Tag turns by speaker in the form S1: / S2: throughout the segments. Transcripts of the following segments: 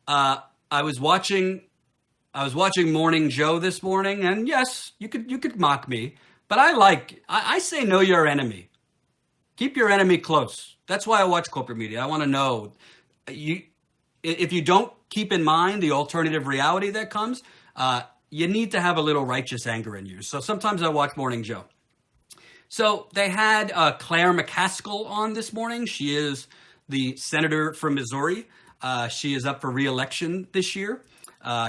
S1: I was watching Morning Joe this morning, and yes, you could mock me, but I say know your enemy. Keep your enemy close. That's why I watch corporate media. I want to know you if you don't keep in mind the alternative reality that comes, you need to have a little righteous anger in you. So sometimes I watch Morning Joe. So they had Claire McCaskill on this morning. She is the senator from Missouri. She is up for re-election this year.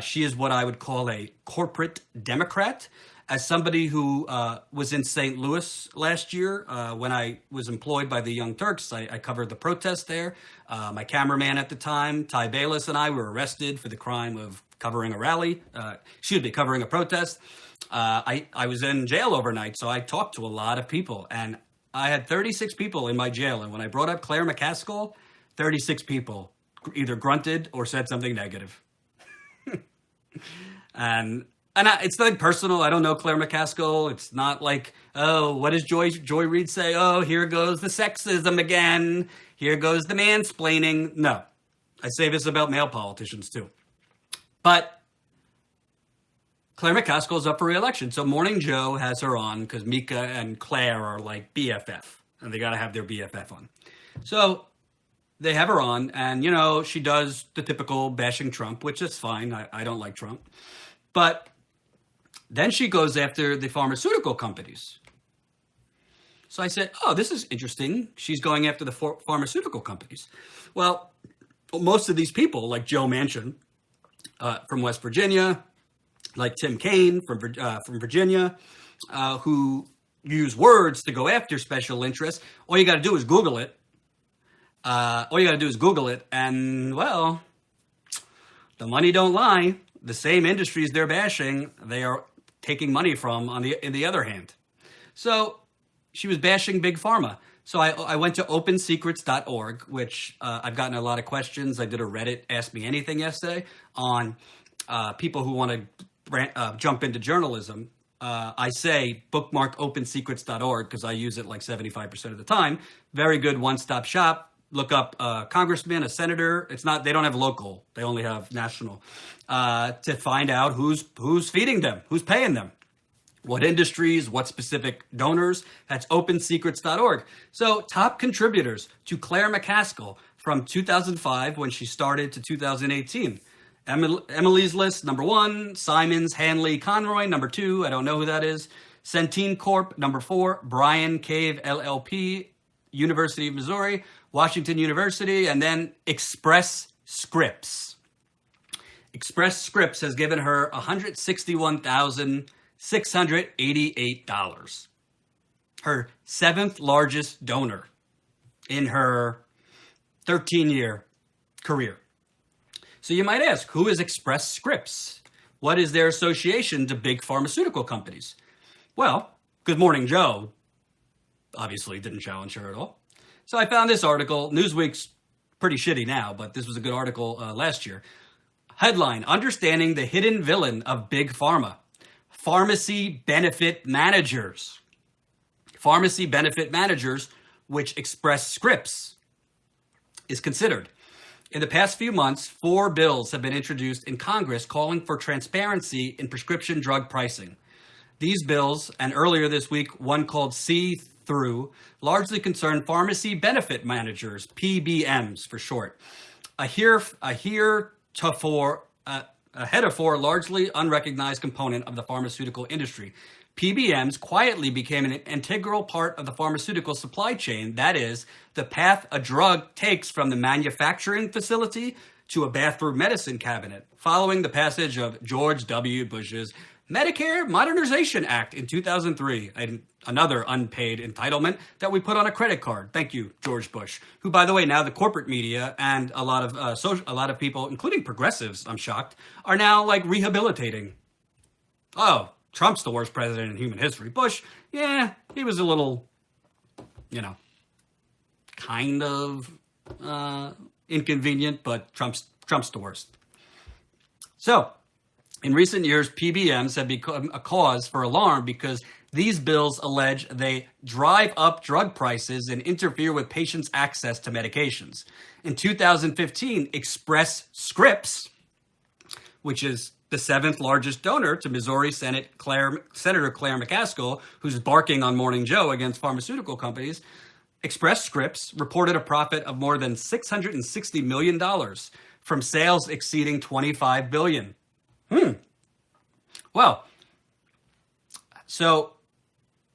S1: She is what I would call a corporate Democrat. As somebody who was in St. Louis last year when I was employed by the Young Turks, I covered the protest there. My cameraman at the time, Ty Bayless, and I were arrested for the crime of covering a rally. Covering a protest. I was in jail overnight, so I talked to a lot of people, and I had 36 people in my jail. And when I brought up Claire McCaskill, 36 people either grunted or said something negative. And it's nothing personal. I don't know Claire McCaskill. It's not like, oh, what does Joy Reid say? Oh, here goes the sexism again. Here goes the mansplaining. No, I say this about male politicians too. But Claire McCaskill is up for re-election. So Morning Joe has her on because Mika and Claire are like BFF, and they got to have their BFF on. So they have her on, and, she does the typical bashing Trump, which is fine. I don't like Trump. But then she goes after the pharmaceutical companies. So I said, oh, this is interesting. She's going after the pharmaceutical companies. Well, most of these people, like Joe Manchin from West Virginia, like Tim Kaine from Virginia, who use words to go after special interests, all you got to do is Google it. And, well, the money don't lie. The same industries they're bashing, they are taking money from in the other hand. So she was bashing Big Pharma. So I went to opensecrets.org, which I've gotten a lot of questions. I did a Reddit Ask Me Anything yesterday on people who want to jump into journalism. I say bookmark opensecrets.org because I use it like 75% of the time. Very good one-stop shop. Look up a congressman, a senator. They don't have local. They only have national. To find out who's feeding them, who's paying them, what industries, what specific donors. That's opensecrets.org. So top contributors to Claire McCaskill from 2005 when she started to 2018. Emily's List, number 1. Simons, Hanley, Conroy, number 2. I don't know who that is. Centene Corp, number 4. Brian Cave, LLP, University of Missouri. Washington University, and then Express Scripts. Express Scripts has given her $161,688. Her 7th largest donor in her 13-year career. So you might ask, who is Express Scripts? What is their association to big pharmaceutical companies? Well, Good Morning Joe obviously didn't challenge her at all. So I found this article. Newsweek's pretty shitty now, but this was a good article last year. Headline, Understanding the Hidden Villain of Big Pharma. Pharmacy benefit managers. Pharmacy benefit managers, which Express Scripts is considered. In the past few months, 4 bills have been introduced in Congress calling for transparency in prescription drug pricing. These bills, and earlier this week, one called See-Through, largely concern pharmacy benefit managers, PBMs for short. A heretofore largely unrecognized component of the pharmaceutical industry. PBMs quietly became an integral part of the pharmaceutical supply chain. That is, the path a drug takes from the manufacturing facility to a bathroom medicine cabinet, following the passage of George W. Bush's Medicare Modernization Act in 2003, another unpaid entitlement that we put on a credit card. Thank you, George Bush, who, by the way, now the corporate media and a lot of people, including progressives, I'm shocked, are now like rehabilitating. Oh, Trump's the worst president in human history. Bush, yeah, he was a little, kind of inconvenient, but Trump's the worst. So, in recent years, PBMs have become a cause for alarm because These bills allege they drive up drug prices and interfere with patients' access to medications. In 2015, Express Scripts, which is the seventh largest donor to Missouri Senator Claire McCaskill, who's barking on Morning Joe against pharmaceutical companies, Express Scripts reported a profit of more than $660 million from sales exceeding $25 billion. Well, so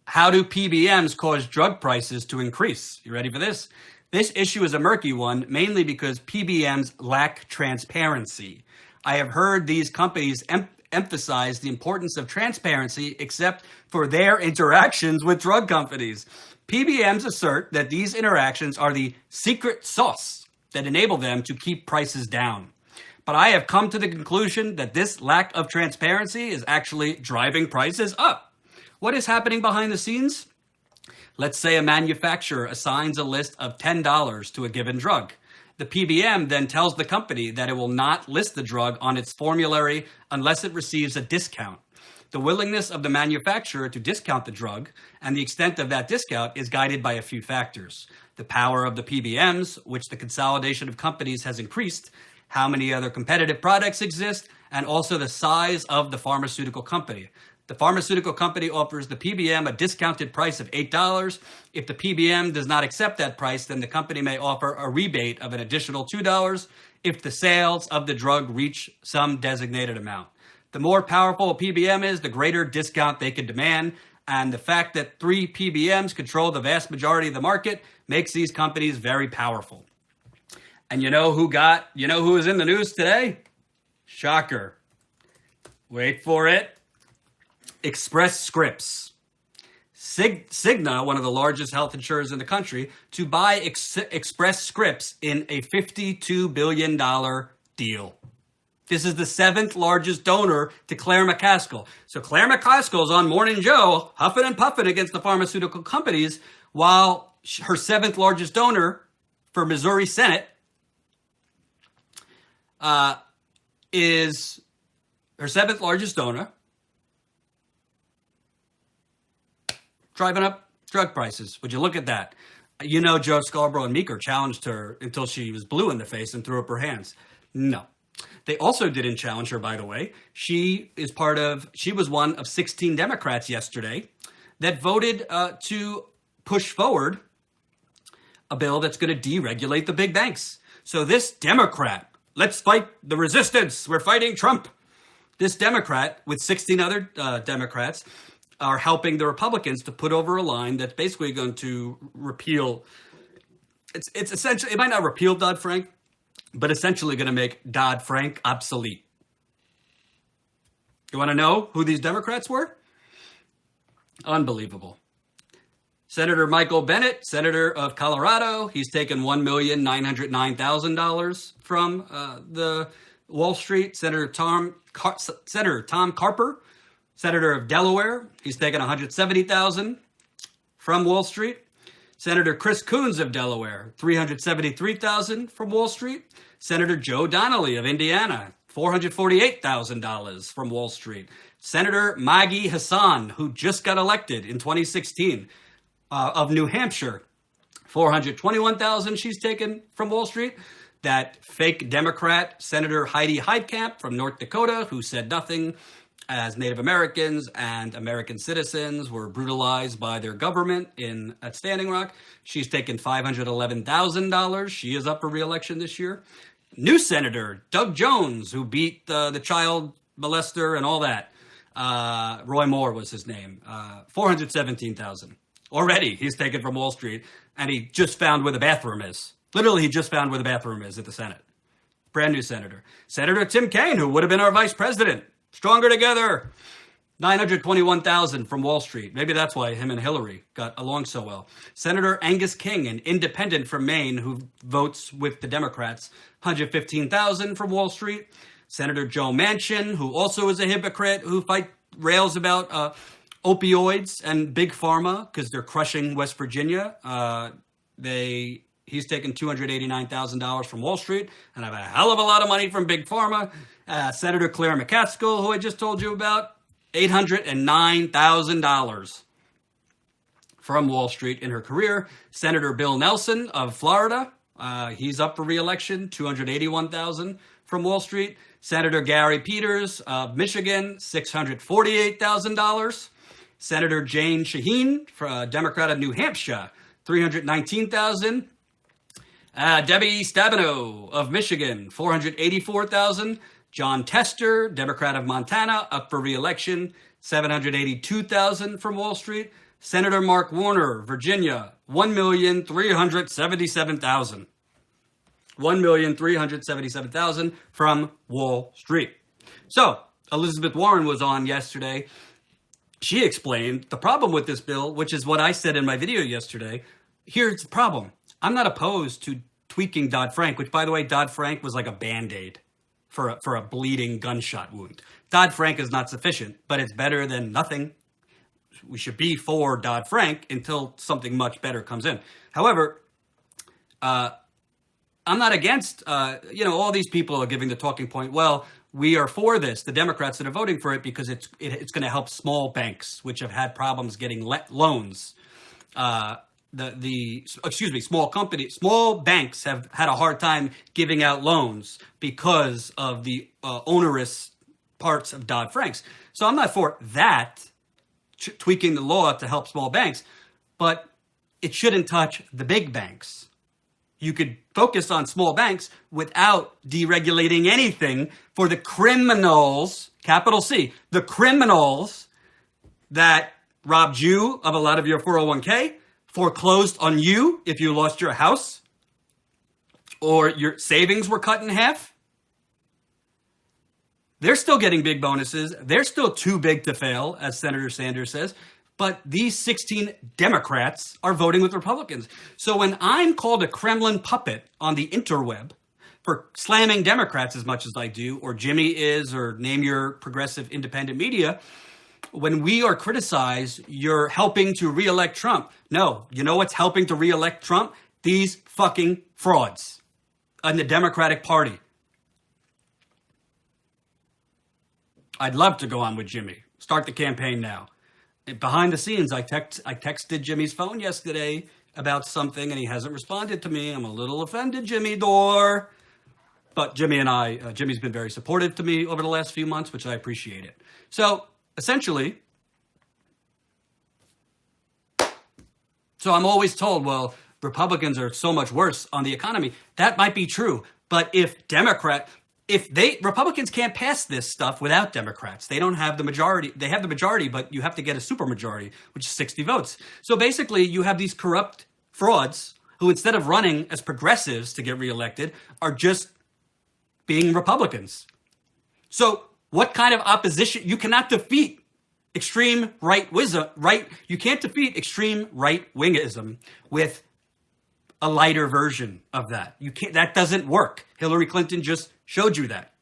S1: how do PBMs cause drug prices to increase? You ready for this? This issue is a murky one, mainly because PBMs lack transparency. I have heard these companies emphasize the importance of transparency, except for their interactions with drug companies. PBMs assert that these interactions are the secret sauce that enable them to keep prices down. But I have come to the conclusion that this lack of transparency is actually driving prices up. What is happening behind the scenes? Let's say a manufacturer assigns a list of $10 to a given drug. The PBM then tells the company that it will not list the drug on its formulary unless it receives a discount. The willingness of the manufacturer to discount the drug and the extent of that discount is guided by a few factors. The power of the PBMs, which the consolidation of companies has increased, how many other competitive products exist, and also the size of the pharmaceutical company. The pharmaceutical company offers the PBM a discounted price of $8. If the PBM does not accept that price, then the company may offer a rebate of an additional $2 if the sales of the drug reach some designated amount. The more powerful a PBM is, the greater discount they can demand, and the fact that 3 PBMs control the vast majority of the market makes these companies very powerful. And you know who was in the news today? Shocker. Wait for it. Express Scripts. Cigna, one of the largest health insurers in the country, to buy Express Scripts in a $52 billion deal. This is the 7th largest donor to Claire McCaskill. So Claire McCaskill is on Morning Joe, huffing and puffing against the pharmaceutical companies, while her 7th largest donor for Missouri Senate is her 7th largest donor, driving up drug prices. Would you look at that? You know, Joe Scarborough and Meeker challenged her until she was blue in the face and threw up her hands. No. They also didn't challenge her, by the way. She was one of 16 Democrats yesterday that voted to push forward a bill that's going to deregulate the big banks. So this Democrat, let's fight the resistance. We're fighting Trump. This Democrat with 16 other Democrats are helping the Republicans to put over a line that's basically going to repeal. It's essentially, it might not repeal Dodd-Frank, but essentially going to make Dodd-Frank obsolete. You want to know who these Democrats were? Unbelievable. Senator Michael Bennet, Senator of Colorado, he's taken $1,909,000 from the Wall Street. Senator Tom Carper, Senator of Delaware, he's taken $170,000 from Wall Street. Senator Chris Coons of Delaware, $373,000 from Wall Street. Senator Joe Donnelly of Indiana, $448,000 from Wall Street. Senator Maggie Hassan, who just got elected in 2016, of New Hampshire, $421,000 she's taken from Wall Street. That fake Democrat, Senator Heidi Heitkamp from North Dakota, who said nothing as Native Americans and American citizens were brutalized by their government at Standing Rock. She's taken $511,000. She is up for re-election this year. New Senator Doug Jones, who beat the child molester and all that. Roy Moore was his name. $417,000. Already, he's taken from Wall Street, and he just found where the bathroom is. Literally, he just found where the bathroom is at the Senate. Brand new senator. Senator Tim Kaine, who would have been our vice president. Stronger together. $921,000 from Wall Street. Maybe that's why him and Hillary got along so well. Senator Angus King, an independent from Maine who votes with the Democrats, $115,000 from Wall Street. Senator Joe Manchin, who also is a hypocrite, who rails about opioids and big pharma because they're crushing West Virginia. He's taken $289,000 from Wall Street and have a hell of a lot of money from big pharma. Senator Claire McCaskill, who I just told you about, $809,000 from Wall Street in her career. Senator Bill Nelson of Florida, he's up for re-election, $281,000 from Wall Street. Senator Gary Peters of Michigan, $648,000. Senator Jane Shaheen, Democrat of New Hampshire, $319,000. Debbie Stabenow of Michigan, $484,000. John Tester, Democrat of Montana, up for re-election, $782,000 from Wall Street. Senator Mark Warner, Virginia, $1,377,000. $1,377,000 from Wall Street. So, Elizabeth Warren was on yesterday. She explained the problem with this bill, which is what I said in my video yesterday. Here's the problem. I'm not opposed to tweaking Dodd-Frank, which, by the way, Dodd-Frank was like a Band-Aid for a bleeding gunshot wound. Dodd-Frank is not sufficient, but it's better than nothing. We should be for Dodd-Frank until something much better comes in. However, I'm not against, all these people are giving the talking point, well, we are for this, the Democrats that are voting for it, because it's going to help small banks, which have had problems getting loans. Small banks have had a hard time giving out loans because of the onerous parts of Dodd-Frank's. So I'm not for that, tweaking the law to help small banks, but it shouldn't touch the big banks. You could focus on small banks without deregulating anything for the criminals, capital C, the criminals that robbed you of a lot of your 401k, foreclosed on you if you lost your house, or your savings were cut in half. They're still getting big bonuses. They're still too big to fail, as Senator Sanders says. But these 16 Democrats are voting with Republicans. So when I'm called a Kremlin puppet on the interweb for slamming Democrats as much as I do, or Jimmy is, or name your progressive independent media, when we are criticized, you're helping to reelect Trump. No, you know what's helping to reelect Trump? These fucking frauds in the Democratic Party. I'd love to go on with Jimmy. Start the campaign now. Behind the scenes, I texted Jimmy's phone yesterday about something, and he hasn't responded to me. I'm a little offended, Jimmy Dore. But Jimmy's been very supportive to me over the last few months, which I appreciate it. So, essentially, I'm always told, well, Republicans are so much worse on the economy. That might be true. But Republicans can't pass this stuff without Democrats. They don't have the majority. They have the majority, but you have to get a supermajority, which is 60 votes. So basically, you have these corrupt frauds who, instead of running as progressives to get reelected, are just being Republicans. So what kind of opposition? You cannot defeat extreme you can't defeat extreme right-wingism with a lighter version of that. You can't. That doesn't work. Hillary Clinton just showed you that.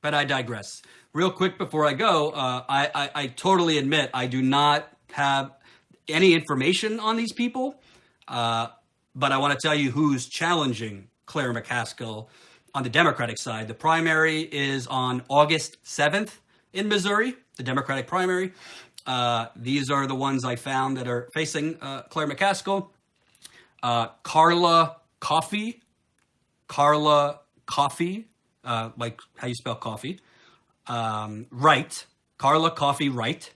S1: But I digress. Real quick before I go, I totally admit I do not have any information on these people, but I want to tell you who's challenging Claire McCaskill on the Democratic side. The primary is on August 7th in Missouri, the Democratic primary. These are the ones I found that are facing Claire McCaskill. Carla Coffey, like how you spell coffee, Wright, Carla Coffey Wright.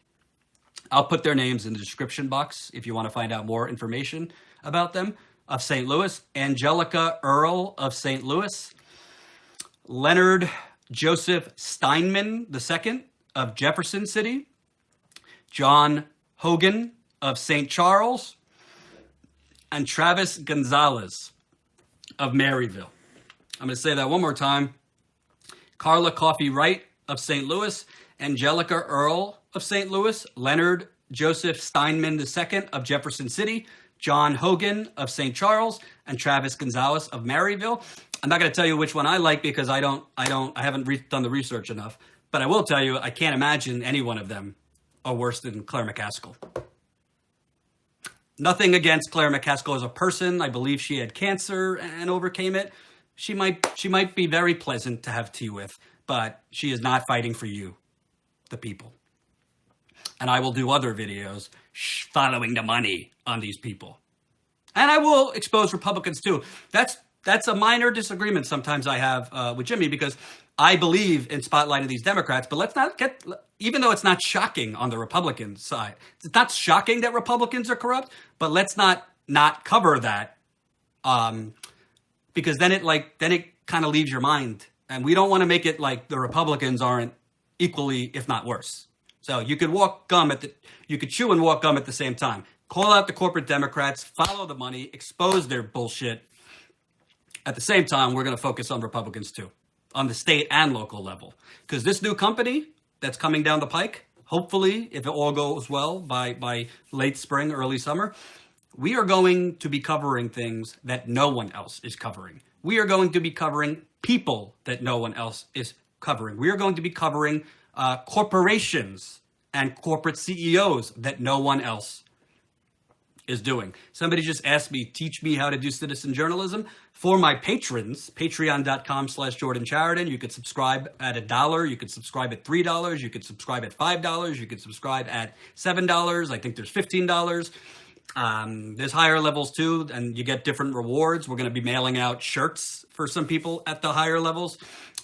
S1: I'll put their names in the description box if you want to find out more information about them, of St. Louis. Angelica Earl of St. Louis. Leonard Joseph Steinman II of Jefferson City. John Hogan of St. Charles. And Travis Gonzalez of Maryville. I'm going to say that one more time. Carla Coffey Wright of St. Louis. Angelica Earl of St. Louis. Leonard Joseph Steinman II of Jefferson City. John Hogan of St. Charles. And Travis Gonzalez of Maryville. I'm not going to tell you which one I like because I haven't done the research enough. But I will tell you, I can't imagine any one of them are worse than Claire McCaskill. Nothing against Claire McCaskill as a person. I believe she had cancer and overcame it. She might be very pleasant to have tea with. but she is not fighting for you, the people. And I will do other videos following the money on these people. And I will expose Republicans too. That's a minor disagreement sometimes I have with Jimmy, because I believe in spotlighting these Democrats, but let's not get, even though it's not shocking on the Republican side, it's not shocking that Republicans are corrupt, but let's not cover that, because then it kind of leaves your mind, and we don't want to make it like the Republicans aren't equally, if not worse. So you could chew and walk gum at the same time. Call out the corporate Democrats, follow the money, expose their bullshit. At the same time, we're going to focus on Republicans too, on the state and local level. Because this new company that's coming down the pike, hopefully, if it all goes well, by late spring, early summer, we are going to be covering things that no one else is covering. We are going to be covering people that no one else is covering. We are going to be covering corporations and corporate CEOs that no one else is doing. Somebody just asked me, teach me how to do citizen journalism. For my patrons, patreon.com/Jordan Chariton. You could subscribe at $1. You could subscribe at $3. You could subscribe at $5. You could subscribe at $7. I think there's $15. There's higher levels too, and you get different rewards. We're going to be mailing out shirts for some people at the higher levels.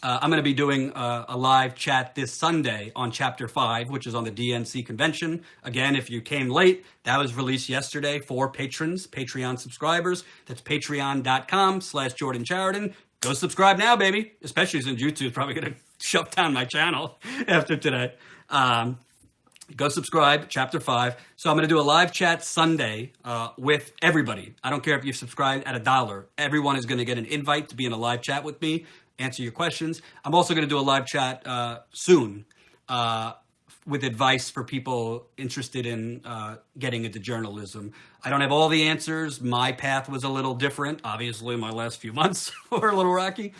S1: I'm going to be doing a live chat this Sunday on Chapter 5, which is on the DNC convention. Again, if you came late, that was released yesterday for patrons, Patreon subscribers. That's patreon.com/Jordan Chariton. Go subscribe now, baby, especially since YouTube's probably going to shut down my channel after today. Go subscribe, Chapter 5. So I'm going to do a live chat Sunday with everybody. I don't care if you've subscribed at $1. Everyone is going to get an invite to be in a live chat with me, answer your questions. I'm also going to do a live chat soon with advice for people interested in getting into journalism. I don't have all the answers. My path was a little different. Obviously, my last few months were a little rocky.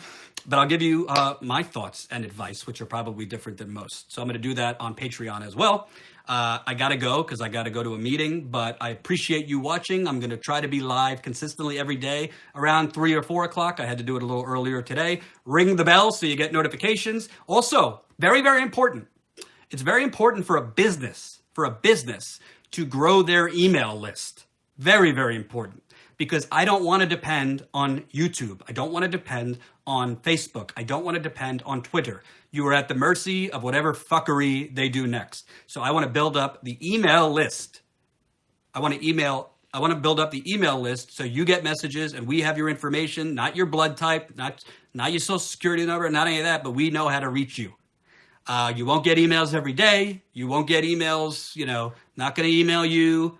S1: But I'll give you my thoughts and advice, which are probably different than most. So I'm going to do that on Patreon as well. I got to go because I got to go to a meeting, but I appreciate you watching. I'm going to try to be live consistently every day around 3 or 4 o'clock. I had to do it a little earlier today. Ring the bell so you get notifications. Also, very, very important. It's very important for a business to grow their email list. Very, very important. Because I don't want to depend on YouTube. I don't want to depend on Facebook. I don't want to depend on Twitter. You are at the mercy of whatever fuckery they do next. So I want to build up the email list. I want to build up the email list so you get messages and we have your information, not your blood type, not your social security number, not any of that, but we know how to reach you. You won't get emails every day. You won't get emails, not going to email you